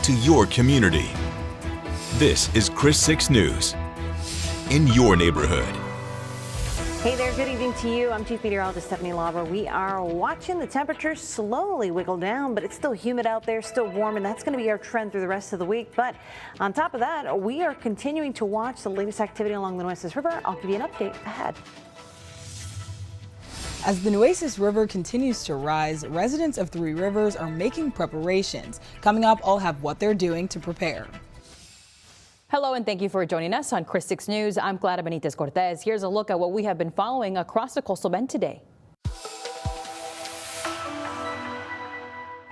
to your community. This is Chris 6 News in your neighborhood. Hey there, good evening to you. I'm Chief Meteorologist Stephanie Lauber. We are watching the temperatures slowly wiggle down, but it's still humid out there, still warm, and that's going to be our trend through the rest of the week. But on top of that, we are continuing to watch the latest activity along the Nueces River. I'll give you an update ahead. As the Nueces River continues to rise, residents of Three Rivers are making preparations. Coming up, I'll have what they're doing to prepare. Hello and thank you for joining us on Chris 6 News. I'm Clara Benitez Cortez. Here's a look at what we have been following across the coastal bend today.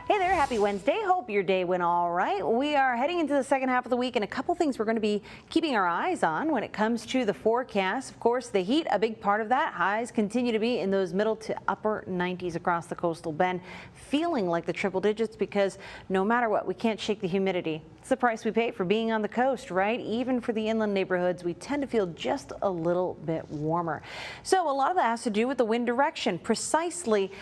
Hey there, happy Wednesday. Hope your day went all right. We are heading into the second half of the week, and a couple things we're going to be keeping our eyes on when it comes to the forecast. Of course, the heat, a big part of that. Highs continue to be in those middle to upper 90s across the coastal bend, feeling like the triple digits because no matter what, we can't shake the humidity. It's the price we pay for being on the coast, right? Even for the inland neighborhoods, we tend to feel just a little bit warmer. So a lot of that has to do with the wind direction, precisely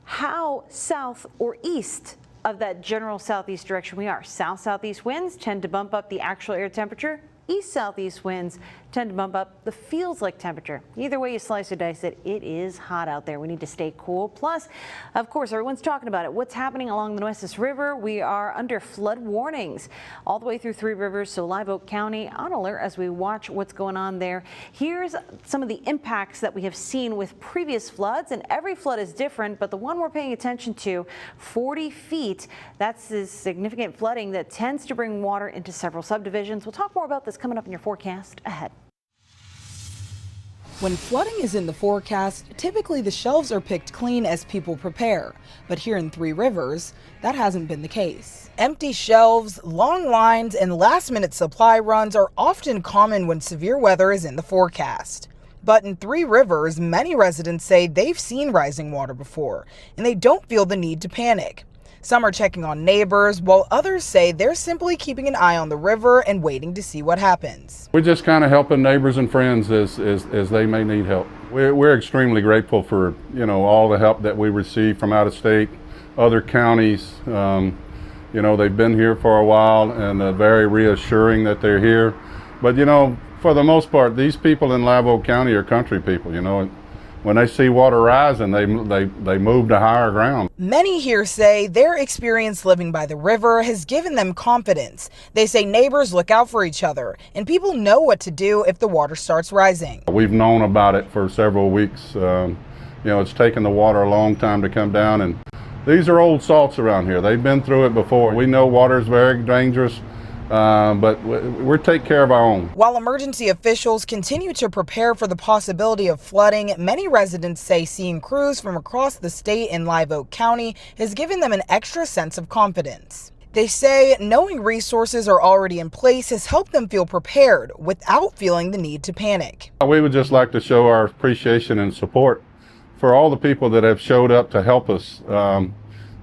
how south or east of that general southeast direction we are. South-southeast winds tend to bump up the actual air temperature. East-southeast winds tend to bump up the feels-like temperature. Either way you slice or dice it, it is hot out there. We need to stay cool. Plus, of course, everyone's talking about it. What's happening along the Nueces River? We are under flood warnings all the way through Three Rivers, so Live Oak County on alert as we watch what's going on there. Here's some of the impacts that we have seen with previous floods, and every flood is different, but the one we're paying attention to, 40 feet, that's the significant flooding that tends to bring water into several subdivisions. We'll talk more about this coming up in your forecast ahead. When flooding is in the forecast, typically the shelves are picked clean as people prepare. But here in Three Rivers, that hasn't been the case. Empty shelves, long lines, and last-minute supply runs are often common when severe weather is in the forecast. But in Three Rivers, many residents say they've seen rising water before, and they don't feel the need to panic. Some are checking on neighbors, while others say they're simply keeping an eye on the river and waiting to see what happens. We're just kind of helping neighbors and friends as they may need help. We're extremely grateful for, all the help that we receive from out of state, other counties. They've been here for a while and very reassuring that they're here. But, for the most part, these people in Live Oak County are country people, When they see water rising, they move to higher ground. Many here say their experience living by the river has given them confidence. They say neighbors look out for each other, and people know what to do if the water starts rising. We've known about it for several weeks. It's taken the water a long time to come down, and these are old salts around here. They've been through it before. We know water is very dangerous. But we take care of our own. While emergency officials continue to prepare for the possibility of flooding, many residents say seeing crews from across the state in Live Oak County has given them an extra sense of confidence. They say knowing resources are already in place has helped them feel prepared without feeling the need to panic. We would just like to show our appreciation and support for all the people that have showed up to help us.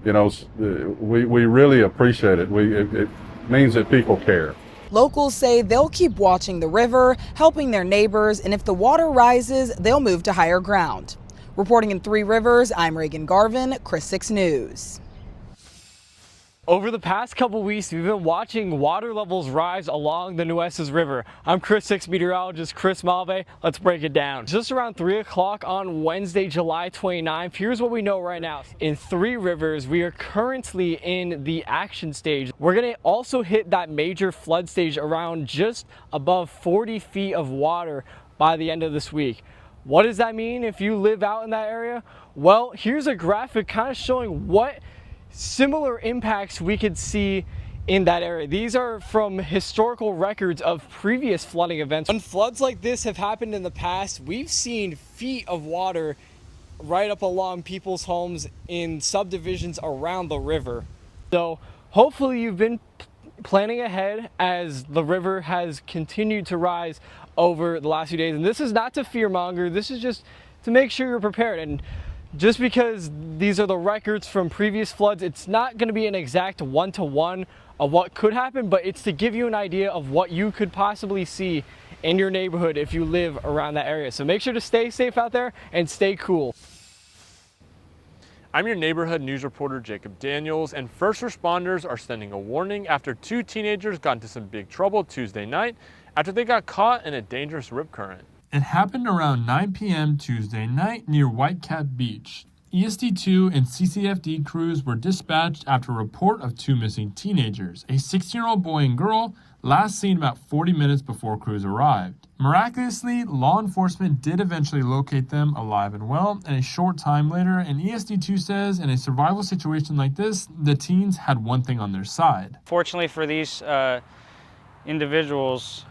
We really appreciate it. It means that people care. Locals say they'll keep watching the river, helping their neighbors, and if the water rises, they'll move to higher ground. Reporting in Three Rivers, I'm Reagan Garvin, Chris 6 News. Over the past couple weeks, we've been watching water levels rise along the Nueces River. I'm Chris 6 meteorologist Chris Malve. Let's break it down. Just around 3 o'clock on Wednesday, July 29th, here's what we know right now. In Three Rivers, we are currently in the action stage. We're going to also hit that major flood stage around just above 40 feet of water by the end of this week. What does that mean if you live out in that area? Well, here's a graphic kind of showing what similar impacts we could see in that area. These are from historical records of previous flooding events. When floods like this have happened in the past, we've seen feet of water right up along people's homes in subdivisions around the river. So hopefully you've been planning ahead as the river has continued to rise over the last few days. And this is not to fearmonger, this is just to make sure you're prepared. And just because these are the records from previous floods, it's not going to be an exact one-to-one of what could happen, but it's to give you an idea of what you could possibly see in your neighborhood if you live around that area. So make sure to stay safe out there and stay cool. I'm your neighborhood news reporter, Jacob Daniels, and first responders are sending a warning after 2 teenagers got into some big trouble Tuesday night after they got caught in a dangerous rip current. It happened around 9 p.m. Tuesday night near Whitecap Beach. ESD2 and CCFD crews were dispatched after a report of 2 missing teenagers, a 16-year-old boy and girl, last seen about 40 minutes before crews arrived. Miraculously, law enforcement did eventually locate them alive and well, and a short time later, and ESD2 says in a survival situation like this, the teens had one thing on their side. Fortunately for these individuals,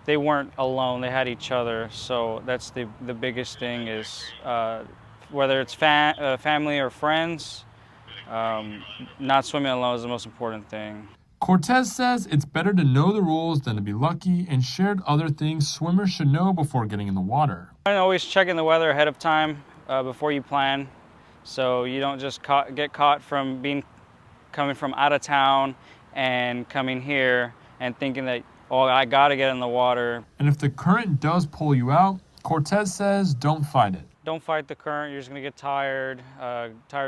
they weren't alone, they had each other, so that's the biggest thing is whether it's family or friends, not swimming alone is the most important thing. Cortez says it's better to know the rules than to be lucky and shared other things swimmers should know before getting in the water. And always checking the weather ahead of time before you plan, so you don't just get caught from coming from out of town and coming here and thinking that, oh, I gotta get in the water. And if the current does pull you out, Cortez says don't fight it. Don't fight the current, you're just gonna get tired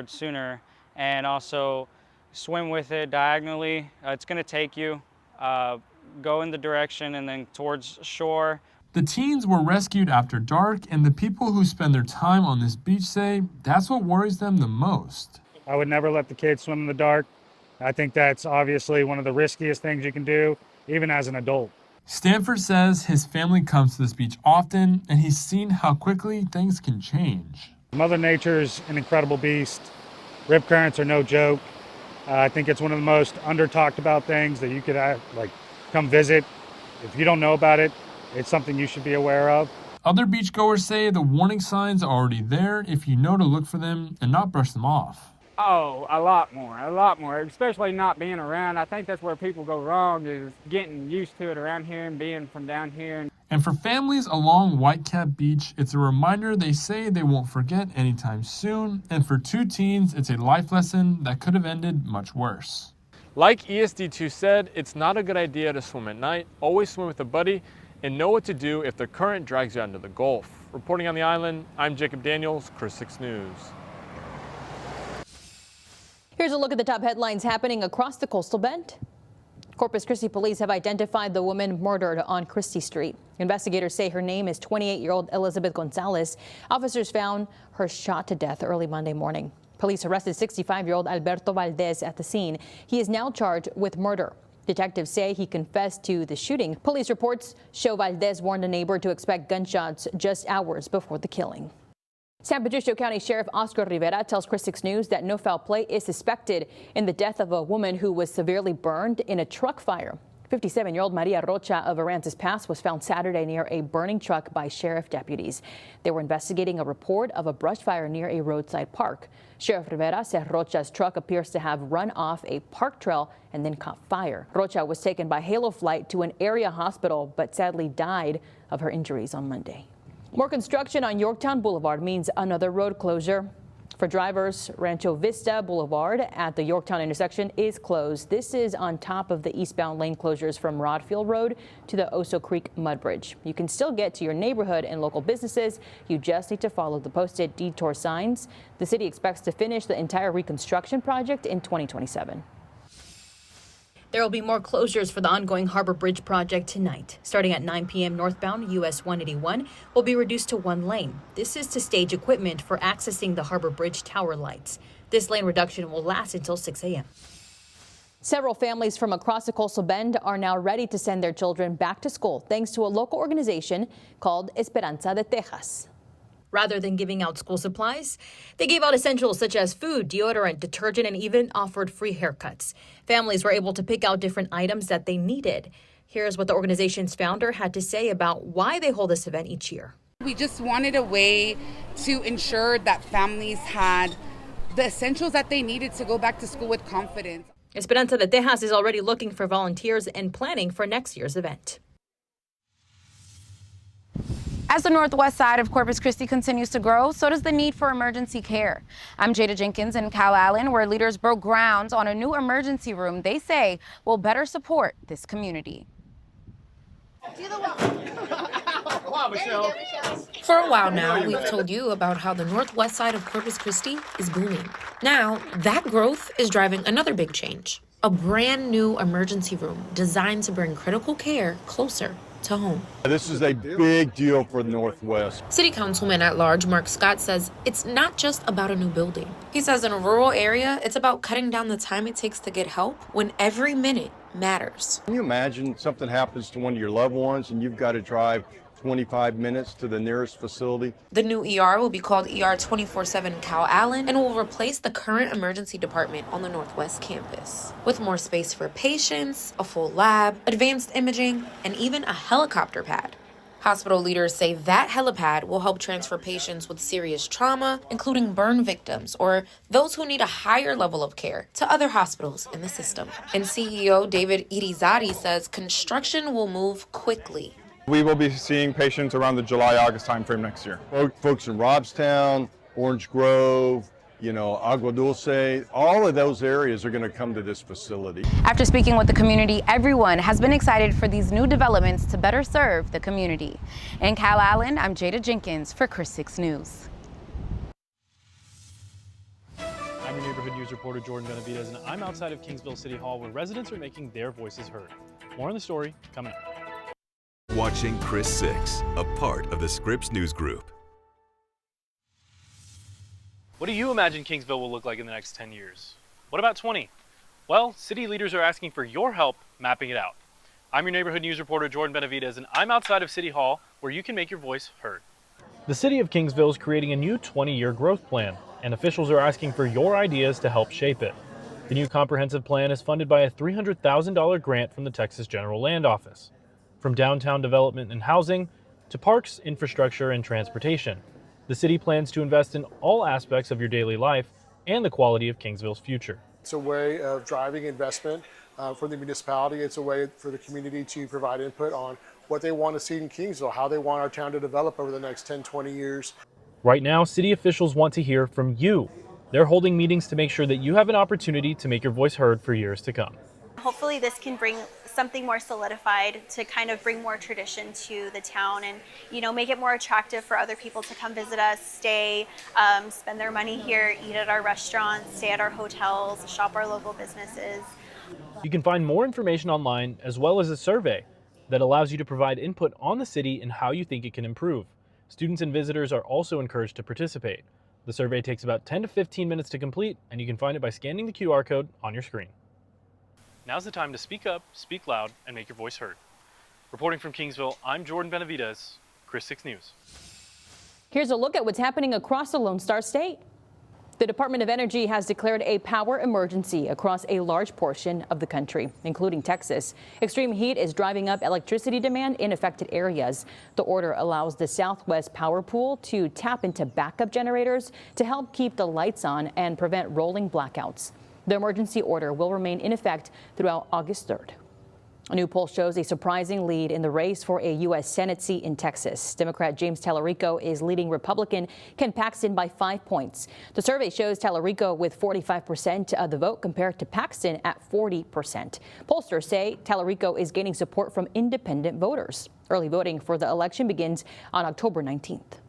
sooner, and also swim with it diagonally. It's gonna take you. Go in the direction and then towards shore. The teens were rescued after dark, and the people who spend their time on this beach say that's what worries them the most. I would never let the kids swim in the dark. I think that's obviously one of the riskiest things you can do, even as an adult. Stanford says his family comes to this beach often, and he's seen how quickly things can change. Mother Nature's an incredible beast. Rip currents are no joke. I think it's one of the most under-talked about things that you could come visit. If you don't know about it, it's something you should be aware of. Other beachgoers say the warning signs are already there if you know to look for them and not brush them off. Oh, a lot more, especially not being around. I think that's where people go wrong, is getting used to it around here and being from down here. And for families along Whitecap Beach, it's a reminder they say they won't forget anytime soon. And for 2 teens, it's a life lesson that could have ended much worse. Like ESD2 said, it's not a good idea to swim at night. Always swim with a buddy and know what to do if the current drags you out into the Gulf. Reporting on the island, I'm Jacob Daniels, Chris 6 News. Here's a look at the top headlines happening across the coastal bend. Corpus Christi police have identified the woman murdered on Christie Street. Investigators say her name is 28-year-old Elizabeth Gonzalez. Officers found her shot to death early Monday morning. Police arrested 65-year-old Alberto Valdez at the scene. He is now charged with murder. Detectives say he confessed to the shooting. Police reports show Valdez warned a neighbor to expect gunshots just hours before the killing. San Patricio County Sheriff Oscar Rivera tells Chris 6 News that no foul play is suspected in the death of a woman who was severely burned in a truck fire. 57-year-old Maria Rocha of Aransas Pass was found Saturday near a burning truck by sheriff deputies. They were investigating a report of a brush fire near a roadside park. Sheriff Rivera said Rocha's truck appears to have run off a park trail and then caught fire. Rocha was taken by Halo flight to an area hospital, but sadly died of her injuries on Monday. More construction on Yorktown Boulevard means another road closure. For drivers, Rancho Vista Boulevard at the Yorktown intersection is closed. This is on top of the eastbound lane closures from Rodfield Road to the Oso Creek Mud Bridge. You can still get to your neighborhood and local businesses. You just need to follow the posted detour signs. The city expects to finish the entire reconstruction project in 2027. There will be more closures for the ongoing Harbor Bridge project tonight. Starting at 9 p.m. northbound, US 181 will be reduced to 1 lane. This is to stage equipment for accessing the Harbor Bridge tower lights. This lane reduction will last until 6 a.m. Several families from across the coastal bend are now ready to send their children back to school thanks to a local organization called Esperanza de Texas. Rather than giving out school supplies, they gave out essentials such as food, deodorant, detergent, and even offered free haircuts. Families were able to pick out different items that they needed. Here's what the organization's founder had to say about why they hold this event each year. We just wanted a way to ensure that families had the essentials that they needed to go back to school with confidence. Esperanza de Texas is already looking for volunteers and planning for next year's event. As the northwest side of Corpus Christi continues to grow, so does the need for emergency care. I'm Jada Jenkins in Calallen, where leaders broke ground on a new emergency room they say will better support this community. For a while now, we've told you about how the northwest side of Corpus Christi is booming. Now, that growth is driving another big change. A brand new emergency room designed to bring critical care closer to home. This is a big deal for the Northwest. City Councilman at Large Mark Scott says it's not just about a new building. He says in a rural area, it's about cutting down the time it takes to get help when every minute matters. Can you imagine something happens to one of your loved ones and you've got to drive 25 minutes to the nearest facility? The new ER will be called ER 24/7 Cal Allen and will replace the current emergency department on the Northwest campus. With more space for patients, a full lab, advanced imaging, and even a helicopter pad. Hospital leaders say that helipad will help transfer patients with serious trauma, including burn victims or those who need a higher level of care, to other hospitals in the system. And CEO David Irizarry says construction will move quickly. We will be seeing patients around the July-August timeframe next year. Folks in Robstown, Orange Grove, Agua Dulce, all of those areas are going to come to this facility. After speaking with the community, everyone has been excited for these new developments to better serve the community. In Cal Allen, I'm Jada Jenkins for Chris 6 News. I'm your neighborhood news reporter, Jordan Benavidez, and I'm outside of Kingsville City Hall where residents are making their voices heard. More on the story coming up. Watching Chris 6, a part of the Scripps News Group. What do you imagine Kingsville will look like in the next 10 years? What about 20? Well, city leaders are asking for your help mapping it out. I'm your neighborhood news reporter, Jordan Benavidez, and I'm outside of City Hall where you can make your voice heard. The city of Kingsville is creating a new 20-year growth plan, and officials are asking for your ideas to help shape it. The new comprehensive plan is funded by a $300,000 grant from the Texas General Land Office. From downtown development and housing to parks, infrastructure, and transportation, the city plans to invest in all aspects of your daily life and the quality of Kingsville's future. It's a way of driving investment from the municipality. It's a way for the community to provide input on what they want to see in Kingsville, how they want our town to develop over the next 10, 20 years. Right now, city officials want to hear from you. They're holding meetings to make sure that you have an opportunity to make your voice heard for years to come. Hopefully this can bring something more solidified to kind of bring more tradition to the town and, make it more attractive for other people to come visit us, stay, spend their money here, eat at our restaurants, stay at our hotels, shop our local businesses. You can find more information online as well as a survey that allows you to provide input on the city and how you think it can improve. Students and visitors are also encouraged to participate. The survey takes about 10 to 15 minutes to complete, and you can find it by scanning the QR code on your screen. Now's the time to speak up, speak loud, and make your voice heard. Reporting from Kingsville, I'm Jordan Benavidez, Chris 6 News. Here's a look at what's happening across the Lone Star State. The Department of Energy has declared a power emergency across a large portion of the country, including Texas. Extreme heat is driving up electricity demand in affected areas. The order allows the Southwest Power Pool to tap into backup generators to help keep the lights on and prevent rolling blackouts. The emergency order will remain in effect throughout August 3rd. A new poll shows a surprising lead in the race for a U.S. Senate seat in Texas. Democrat James Tallarico is leading Republican Ken Paxton by 5 points. The survey shows Tallarico with 45% of the vote compared to Paxton at 40%. Pollsters say Tallarico is gaining support from independent voters. Early voting for the election begins on October 19th.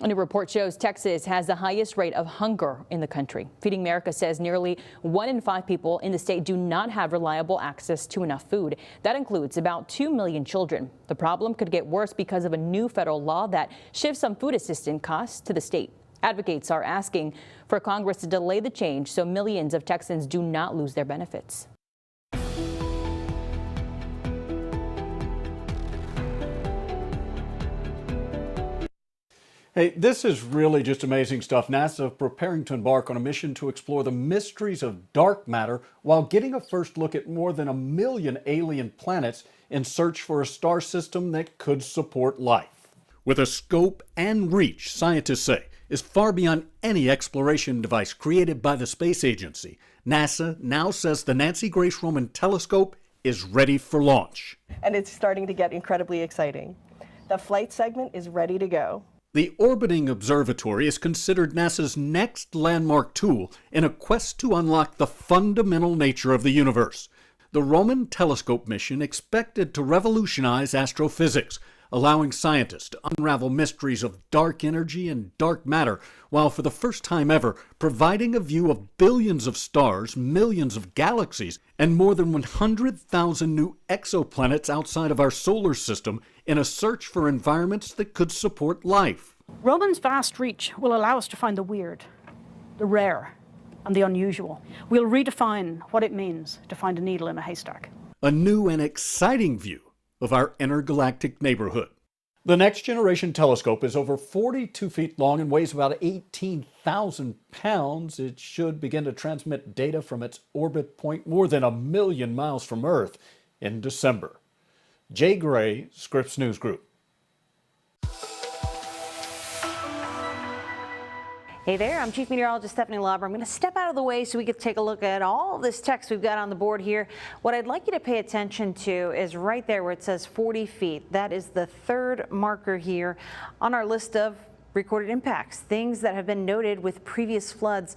A new report shows Texas has the highest rate of hunger in the country. Feeding America says nearly 1 in 5 people in the state do not have reliable access to enough food. That includes about 2 million children. The problem could get worse because of a new federal law that shifts some food assistance costs to the state. Advocates are asking for Congress to delay the change so millions of Texans do not lose their benefits. Hey, this is really just amazing stuff. NASA preparing to embark on a mission to explore the mysteries of dark matter while getting a first look at more than 1 million alien planets in search for a star system that could support life. With a scope and reach, scientists say, is far beyond any exploration device created by the space agency. NASA now says the Nancy Grace Roman telescope is ready for launch. And it's starting to get incredibly exciting. The flight segment is ready to go. The orbiting observatory is considered NASA's next landmark tool in a quest to unlock the fundamental nature of the universe. The Roman telescope mission expected to revolutionize astrophysics, allowing scientists to unravel mysteries of dark energy and dark matter, while for the first time ever, providing a view of billions of stars, millions of galaxies, and more than 100,000 new exoplanets outside of our solar system in a search for environments that could support life. Roman's vast reach will allow us to find the weird, the rare, and the unusual. We'll redefine what it means to find a needle in a haystack. A new and exciting view of our intergalactic neighborhood. The Next Generation Telescope is over 42 feet long and weighs about 18,000 pounds. It should begin to transmit data from its orbit point more than 1 million miles from Earth in December. Jay Gray, Scripps News Group. Hey there, I'm Chief Meteorologist Stephanie Lauber. I'm going to step out of the way so we can take a look at all this text we've got on the board here. What I'd like you to pay attention to is right there where it says 40 feet. That is the third marker here on our list of recorded impacts, things that have been noted with previous floods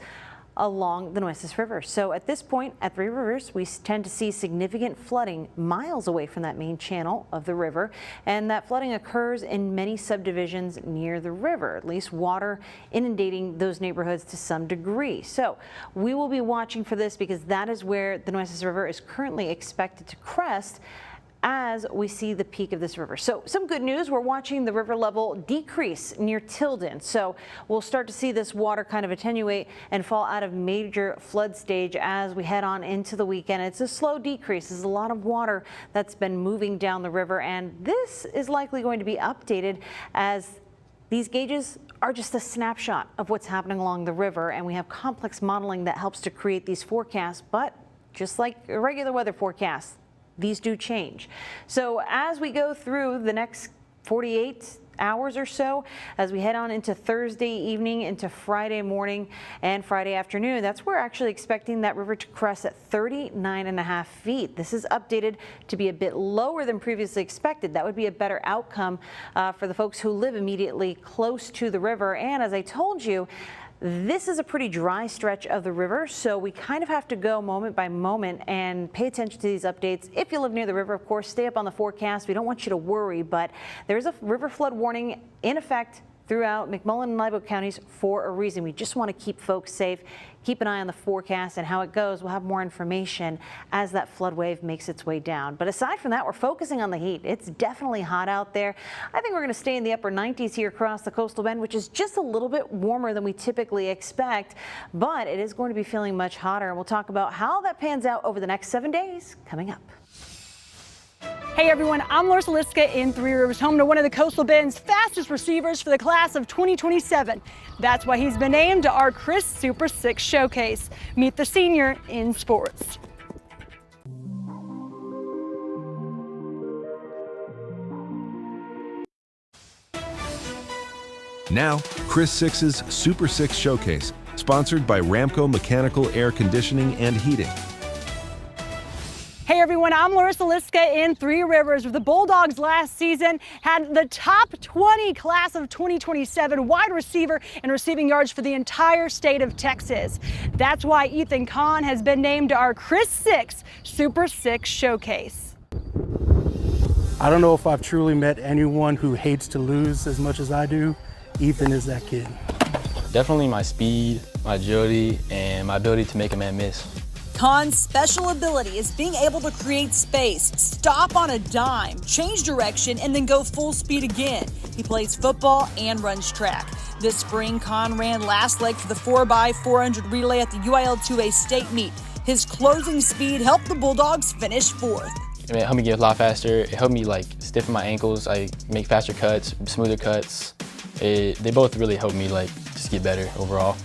along the Nueces River. So at this point at Three Rivers, we tend to see significant flooding miles away from that main channel of the river, and that flooding occurs in many subdivisions near the river, at least water inundating those neighborhoods to some degree. So we will be watching for this because that is where the Nueces River is currently expected to crest as we see the peak of this river. So some good news, we're watching the river level decrease near Tilden. So we'll start to see this water kind of attenuate and fall out of major flood stage as we head on into the weekend. It's a slow decrease. There's a lot of water that's been moving down the river, and this is likely going to be updated as these gauges are just a snapshot of what's happening along the river, and we have complex modeling that helps to create these forecasts. But just like a regular weather forecast, these do change. So as we go through the next 48 hours or so, as we head on into Thursday evening, into Friday morning and Friday afternoon, that's where we're actually expecting that river to crest at 39.5 feet. This is updated to be a bit lower than previously expected. That would be a better outcome for the folks who live immediately close to the river. And as I told you, this is a pretty dry stretch of the river, so we kind of have to go moment by moment and pay attention to these updates. If you live near the river, of course, stay up on the forecast. We don't want you to worry, but there's a river flood warning in effect throughout McMullen and Libo counties for a reason. We just want to keep folks safe. Keep an eye on the forecast and how it goes. We'll have more information as that flood wave makes its way down. But aside from that, we're focusing on the heat. It's definitely hot out there. I think we're going to stay in the upper 90s here across the coastal bend, which is just a little bit warmer than we typically expect, but it is going to be feeling much hotter. And we'll talk about how that pans out over the next 7 days coming up. Hey everyone, I'm Larissa Liska in Three Rivers, home to one of the Coastal Bend's fastest receivers for the class of 2027. That's why he's been named to our Chris Super 6 Showcase. Meet the senior in sports. Now, Chris 6's Super 6 Showcase, sponsored by Ramco Mechanical Air Conditioning and Heating. Hey everyone, I'm Larissa Liska in Three Rivers. The Bulldogs last season had the top 20 class of 2027 wide receiver and receiving yards for the entire state of Texas. That's why Ethan Kahn has been named to our Chris 6 Super 6 Showcase. I don't know if I've truly met anyone who hates to lose as much as I do. Ethan is that kid. Definitely my speed, my agility, and my ability to make a man miss. Kahn's special ability is being able to create space, stop on a dime, change direction, and then go full speed again. He plays football and runs track. This spring, Kahn ran last leg for the 4x400 relay at the UIL-2A state meet. His closing speed helped the Bulldogs finish fourth. I mean, it helped me get a lot faster. It helped me stiffen my ankles, make faster cuts, smoother cuts. They both really helped me just get better overall.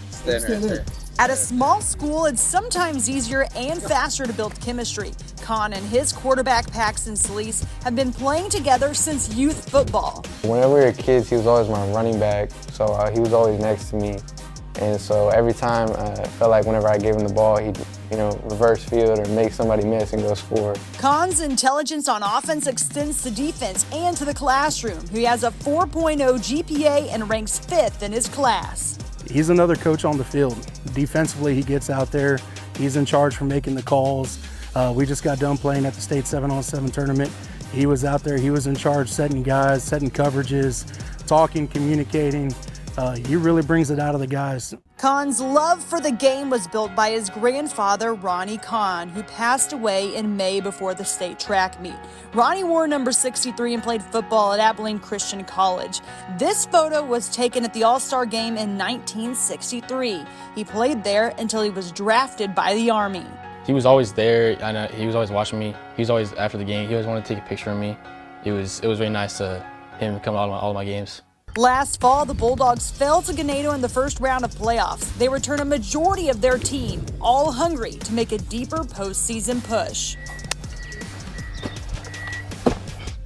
At a small school, it's sometimes easier and faster to build chemistry. Kahn and his quarterback Paxton Solis have been playing together since youth football. Whenever we were kids, he was always my running back, so he was always next to me. And so every time I felt like whenever I gave him the ball, he'd reverse field or make somebody miss and go score. Kahn's intelligence on offense extends to defense and to the classroom. He has a 4.0 GPA and ranks 5th in his class. He's another coach on the field. Defensively, he gets out there. He's in charge for making the calls. We just got done playing at the state 7-on-7 tournament. He was out there, he was in charge, setting guys, setting coverages, talking, communicating. He really brings it out of the guys. Kahn's love for the game was built by his grandfather, Ronnie Kahn, who passed away in May before the state track meet. Ronnie wore number 63 and played football at Abilene Christian College. This photo was taken at the All-Star game in 1963. He played there until he was drafted by the Army. He was always there, and he was always watching me. He was always after the game. He always wanted to take a picture of me. It was really nice to him come to all of my games. Last fall, the Bulldogs fell to Ganado in the first round of playoffs. They return a majority of their team, all hungry to make a deeper postseason push.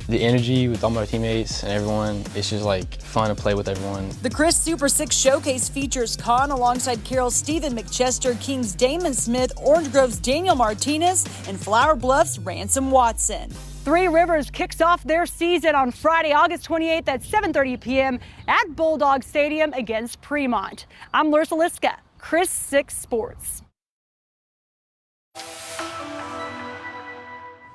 The energy with all my teammates and everyone, it's just like fun to play with everyone. The Chris Super 6 Showcase features Kahn alongside Carroll's Stephen McChester, King's Damon Smith, Orange Grove's Daniel Martinez, and Flower Bluff's Ransom Watson. Three Rivers kicks off their season on Friday, August 28th at 7:30 p.m. at Bulldog Stadium against Fremont. I'm Larissa Liska, Chris 6 Sports.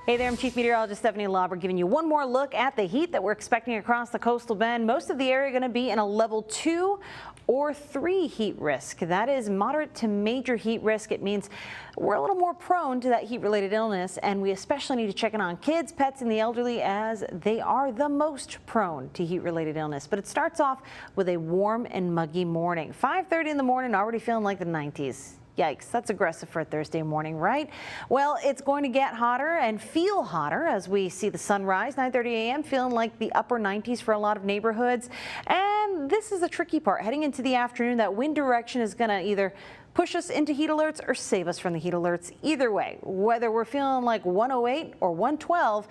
Hey there, I'm Chief Meteorologist Stephanie Lauber giving you one more look at the heat that we're expecting across the coastal bend. Most of the area going to be in a level 2 or 3 heat risk. That is moderate to major heat risk. It means we're a little more prone to that heat-related illness, and we especially need to check in on kids, pets, and the elderly as they are the most prone to heat-related illness. But it starts off with a warm and muggy morning. 5:30 in the morning, already feeling like the 90s. Yikes, that's aggressive for a Thursday morning, right? Well, it's going to get hotter and feel hotter as we see the sun rise. 9:30 a.m. feeling like the upper 90s for a lot of neighborhoods. And this is the tricky part. Heading into the afternoon, that wind direction is going to either push us into heat alerts or save us from the heat alerts. Either way, whether we're feeling like 108 or 112,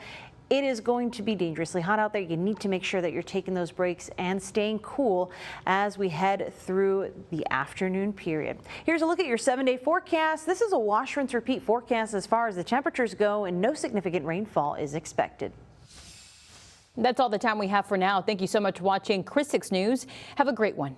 it is going to be dangerously hot out there. You need to make sure that you're taking those breaks and staying cool as we head through the afternoon period. Here's a look at your 7-day forecast. This is a wash, rinse, repeat forecast as far as the temperatures go, and no significant rainfall is expected. That's all the time we have for now. Thank you so much for watching Chris 6 News. Have a great one.